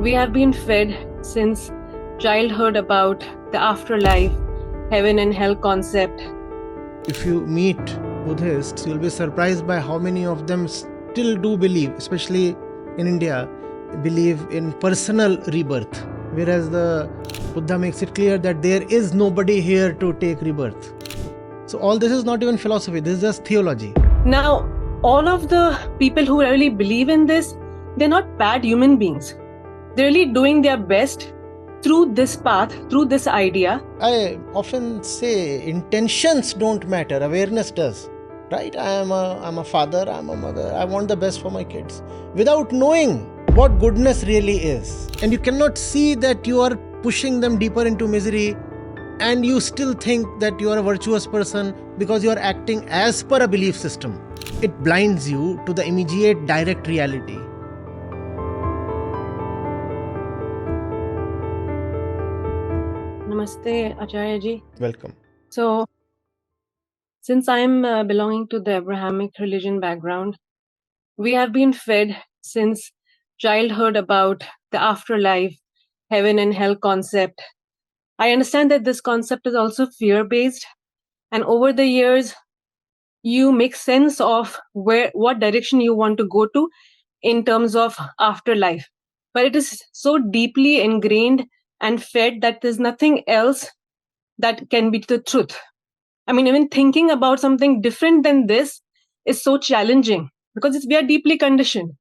We have been fed since childhood about the afterlife, heaven and hell concept. If you meet Buddhists, you'll be surprised by how many of them still do believe, especially in India, believe in personal rebirth. Whereas the Buddha makes it clear that there is nobody here to take rebirth. So all this is not even philosophy, this is just theology. Now, all of the people who really believe in this, they're not bad human beings. They're really doing their best through this path, through this idea. I often say intentions don't matter, awareness does. Right? I'm a father, I'm a mother, I want the best for my kids. Without knowing what goodness really is. And you cannot see that you are pushing them deeper into misery and you still think that you are a virtuous person because you are acting as per a belief system. It blinds you to the immediate direct reality. Namaste, Acharya Ji. Welcome. So, since I'm belonging to the Abrahamic religion background, we have been fed since childhood about the afterlife, heaven and hell concept. I understand that this concept is also fear-based, and over the years, you make sense of what direction you want to go to in terms of afterlife. But it is so deeply ingrained and fed that there's nothing else that can be the truth. I mean, even thinking about something different than this is so challenging because we are deeply conditioned.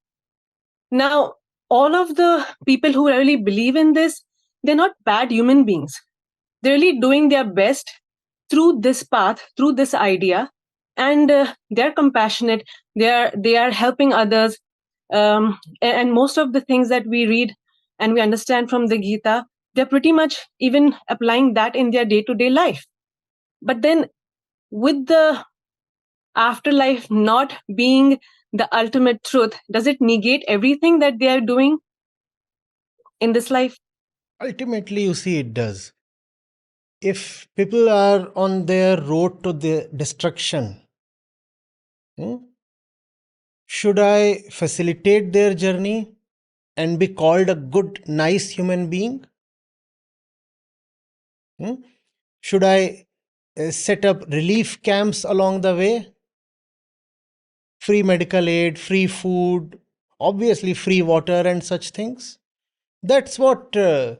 Now, all of the people who really believe in this, they're not bad human beings. They're really doing their best through this path, through this idea, and they're compassionate. They are helping others, and most of the things that we read and we understand from the Gita, they're pretty much even applying that in their day-to-day life. But then, with the afterlife not being the ultimate truth, does it negate everything that they are doing in this life? Ultimately, you see, it does. If people are on their road to the destruction, should I facilitate their journey and be called a good, nice human being? Should I set up relief camps along the way? Free medical aid, free food, obviously free water and such things. That's what the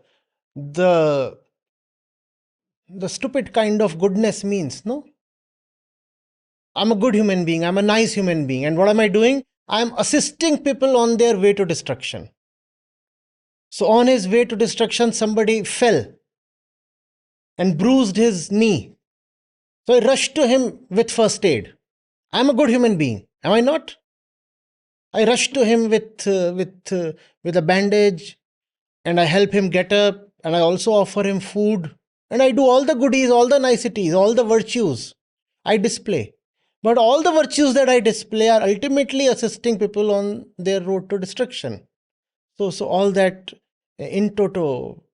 stupid kind of goodness means, no? I'm a good human being, I'm a nice human being. And what am I doing? I'm assisting people on their way to destruction. So, on his way to destruction, somebody fell and bruised his knee. So, I rushed to him with first aid. I'm a good human being, am I not? I rush to him with a bandage and I help him get up and I also offer him food and I do all the goodies, all the niceties, all the virtues I display. But all the virtues that I display are ultimately assisting people on their road to destruction. So all that in toto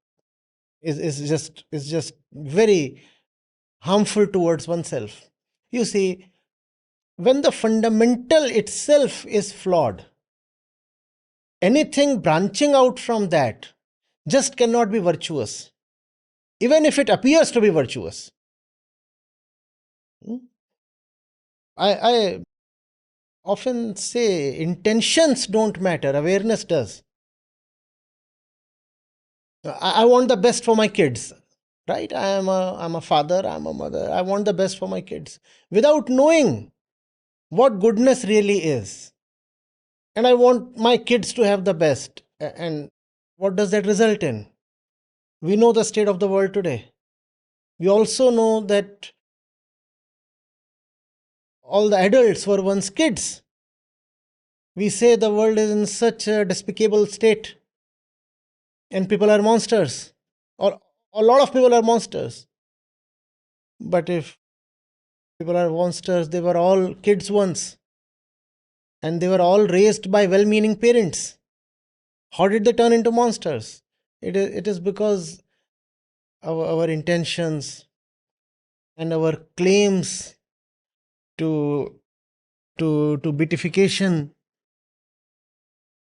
is just very harmful towards oneself. You see, when the fundamental itself is flawed, anything branching out from that just cannot be virtuous, even if it appears to be virtuous. I often say intentions don't matter, awareness does. I want the best for my kids, right? I'm a father, I'm a mother, I want the best for my kids without knowing what goodness really is. And I want my kids to have the best. And what does that result in? We know the state of the world today. We also know that all the adults were once kids. We say the world is in such a despicable state and people are monsters, or a lot of people are monsters. But if people are monsters, they were all kids once and they were all raised by well meaning parents. How did they turn into monsters? It is because our intentions and our claims to beatification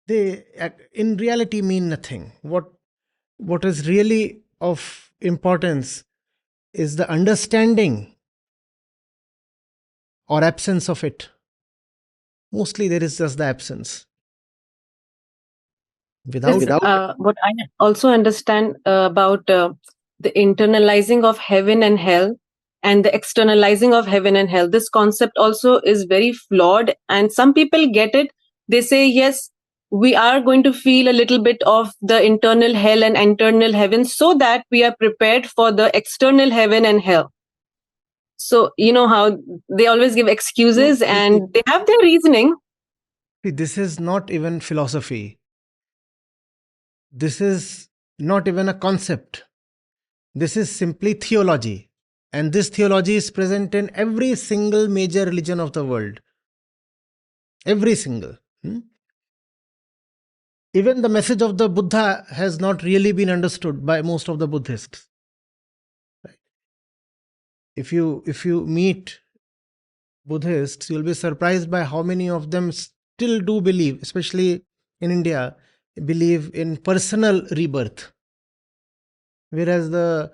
they in reality mean nothing. What is really of importance is the understanding or absence of it. Mostly there is just the absence. This, Without what I also understand about the internalizing of heaven and hell and the externalizing of heaven and hell, this concept also is very flawed. And some people get it. They say, yes, we are going to feel a little bit of the internal hell and internal heaven so that we are prepared for the external heaven and hell. So, you know how they always give excuses and they have their reasoning. this is not even philosophy. This is not even a concept. This is simply theology. And this theology is present in every single major religion of the world. Every single. Even the message of the Buddha has not really been understood by most of the Buddhists. Right? If you meet Buddhists, you'll be surprised by how many of them still do believe, especially in India, believe in personal rebirth. Whereas the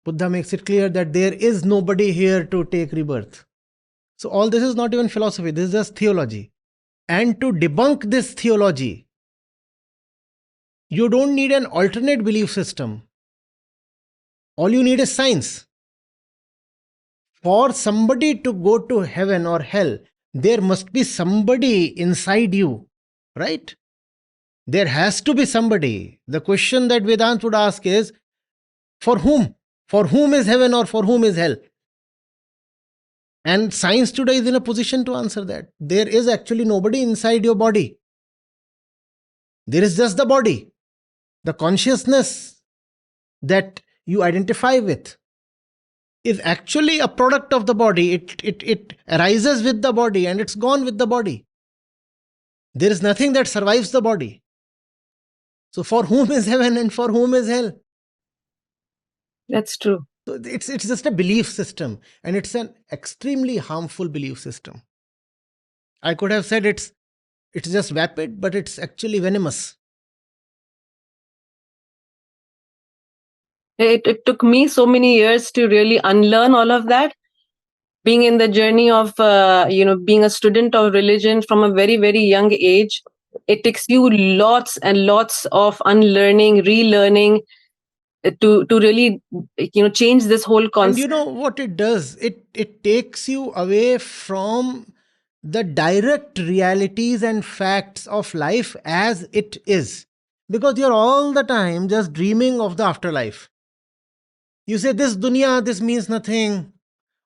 Buddha makes it clear that there is nobody here to take rebirth. So all this is not even philosophy, this is just theology. And to debunk this theology, you don't need an alternate belief system. All you need is science. For somebody to go to heaven or hell, there must be somebody inside you, right? There has to be somebody. The question that Vedant would ask is, for whom? For whom is heaven or for whom is hell? And science today is in a position to answer that. There is actually nobody inside your body. There is just the body, the consciousness that you identify with is actually a product of the body. It arises with the body and it's gone with the body. There is nothing that survives the body. So for whom is heaven and for whom is hell? That's true. So it's just a belief system, and it's an extremely harmful belief system. I could have said it's just vapid, but it's actually venomous. It took me so many years to really unlearn all of that. Being in the journey of, being a student of religion from a very, very young age, it takes you lots and lots of unlearning, relearning to really, change this whole And concept. you know what it does? It takes you away from the direct realities and facts of life as it is. Because you're all the time just dreaming of the afterlife. You say, this dunya, this means nothing.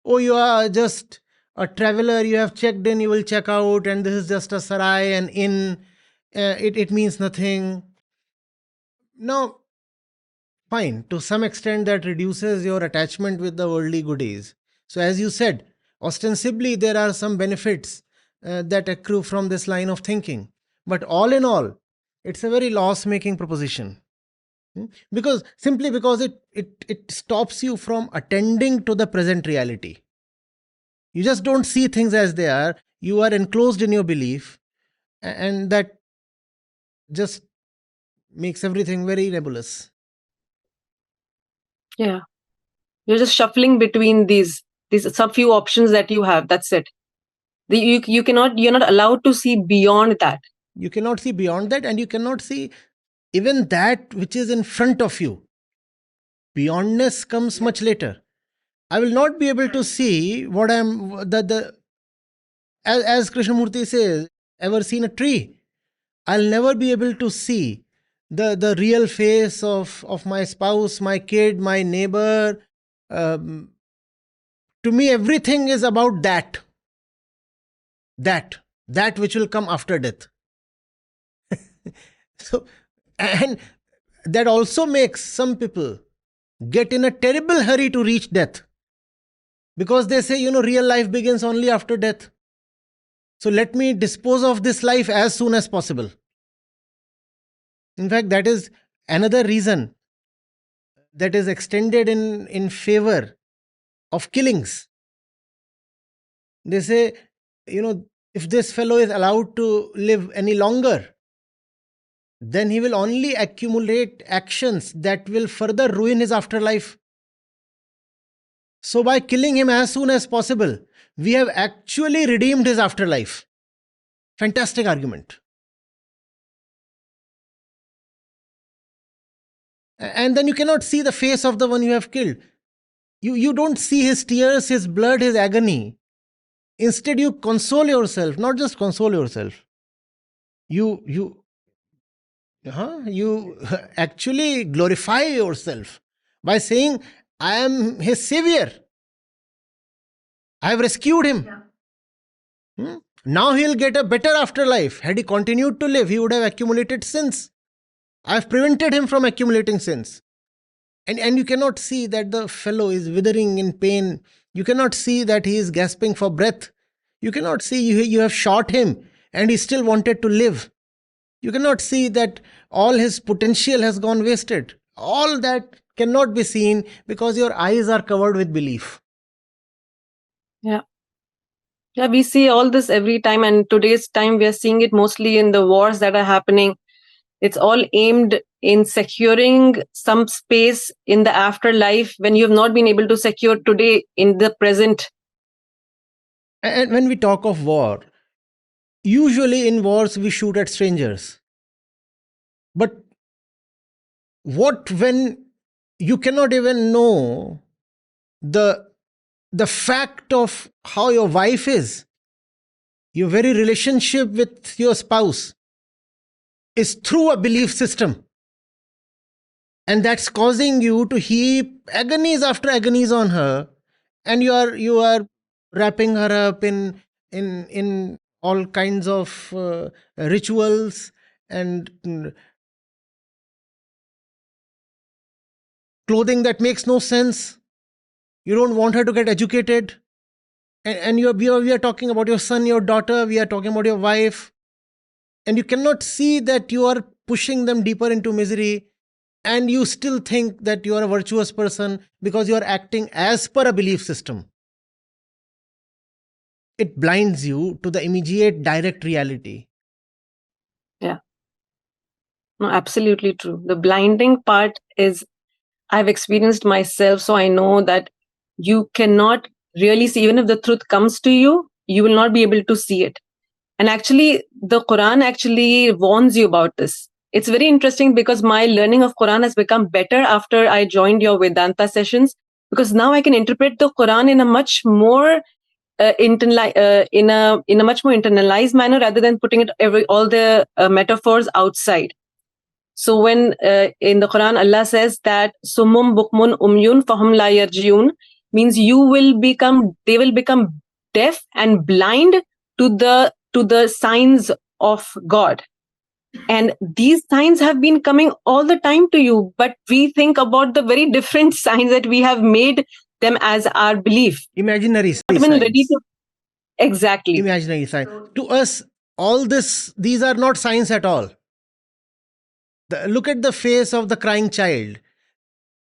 Oh, you are just a traveler, you have checked in, you will check out, and this is just a sarai, an inn. It means nothing. Now, fine, to some extent, that reduces your attachment with the worldly goodies. So, as you said, ostensibly, there are some benefits that accrue from this line of thinking. But all in all, it's a very loss making proposition. Because simply because it stops you from attending to the present reality. You just don't see things as they are. You are enclosed in your belief, and that just makes everything very nebulous. Yeah, you're just shuffling between these some few options that you have. That's it. You're not allowed to see beyond that. You cannot see beyond that, and you cannot see even that which is in front of you. Beyondness comes much later. I will not be able to see what I'm the as Krishnamurti says, ever seen a tree? I'll never be able to see the real face of my spouse, my kid, my neighbor. Um, to me, everything is about that which will come after death. So, and that also makes some people get in a terrible hurry to reach death, because they say, real life begins only after death. So let me dispose of this life as soon as possible. In fact, that is another reason that is extended in favor of killings. They say, if this fellow is allowed to live any longer, then he will only accumulate actions that will further ruin his afterlife. So by killing him as soon as possible, we have actually redeemed his afterlife. Fantastic argument. And then you cannot see the face of the one you have killed. You don't see his tears, his blood, his agony. Instead, you console yourself, not just console yourself. You actually glorify yourself by saying, I am his savior. I have rescued him. Now he'll get a better afterlife. Had he continued to live, he would have accumulated sins. I have prevented him from accumulating sins. And you cannot see that the fellow is withering in pain. You cannot see that he is gasping for breath. You cannot see you have shot him and he still wanted to live. You cannot see that all his potential has gone wasted. All that cannot be seen because your eyes are covered with belief. Yeah. Yeah, we see all this every time, and today's time we are seeing it mostly in the wars that are happening. It's all aimed in securing some space in the afterlife when you have not been able to secure today in the present. And when we talk of war, usually in wars we shoot at strangers. But what when you cannot even know the fact of how your wife is, your very relationship with your spouse is through a belief system, and that's causing you to heap agonies after agonies on her, and you are wrapping her up in all kinds of rituals and clothing that makes no sense. You don't want her to get educated. And we are talking about your son, your daughter, we are talking about your wife. And you cannot see that you are pushing them deeper into misery. And you still think that you are a virtuous person because you are acting as per a belief system. It blinds you to the immediate, direct reality. Yeah. No, absolutely true. The blinding part is I've experienced myself, so I know that you cannot really see, even if the truth comes to you, you will not be able to see it. And actually, the Quran actually warns you about this. It's very interesting because my learning of Quran has become better after I joined your Vedanta sessions, because now I can interpret the Quran in a much more in a much more internalized manner rather than putting it all the metaphors outside. So when in the Quran Allah says that sumum bukmun umyun fahum la yarjiun, means they will become deaf and blind to the signs of God. And these signs have been coming all the time to you, but we think about the very different signs that we have made them as our belief. Imaginary Not even ready signs. to exactly. Imaginary signs. To us, all these are not signs at all. Look at the face of the crying child.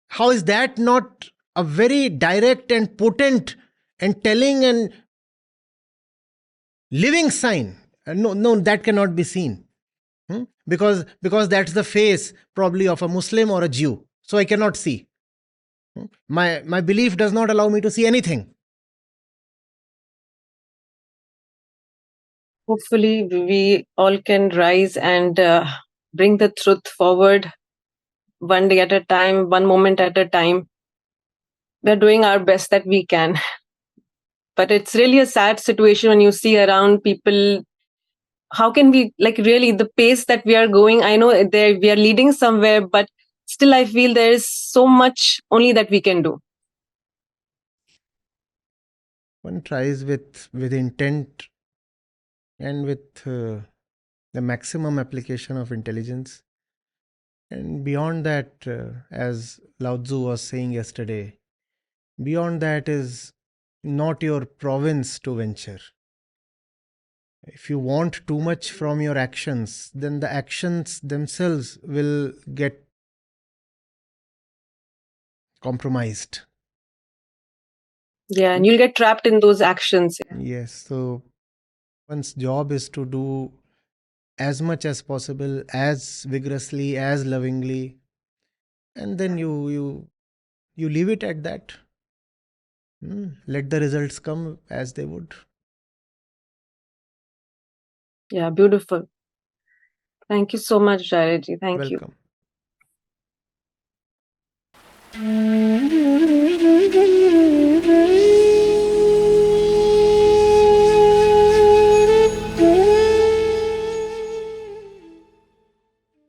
How is that not a very direct and potent and telling and living sign? No, that cannot be seen. Because that's the face probably of a Muslim or a Jew. So I cannot see. My belief does not allow me to see anything. Hopefully, we all can rise and bring the truth forward one day at a time, one moment at a time. We're doing our best that we can. But it's really a sad situation when you see around people. How can we, like, really, the pace that we are going? I know we are leading somewhere, but still, I feel there is so much only that we can do. One tries with intent and with the maximum application of intelligence. And beyond that, as Lao Tzu was saying yesterday, beyond that is not your province to venture. If you want too much from your actions, then the actions themselves will get compromised. Yeah, and you'll get trapped in those actions. Yes, so one's job is to do as much as possible, as vigorously, as lovingly, and then you leave it at that. Let the results come as they would. Yeah, beautiful. Thank you so much, Acharya Ji. Thank you. Welcome.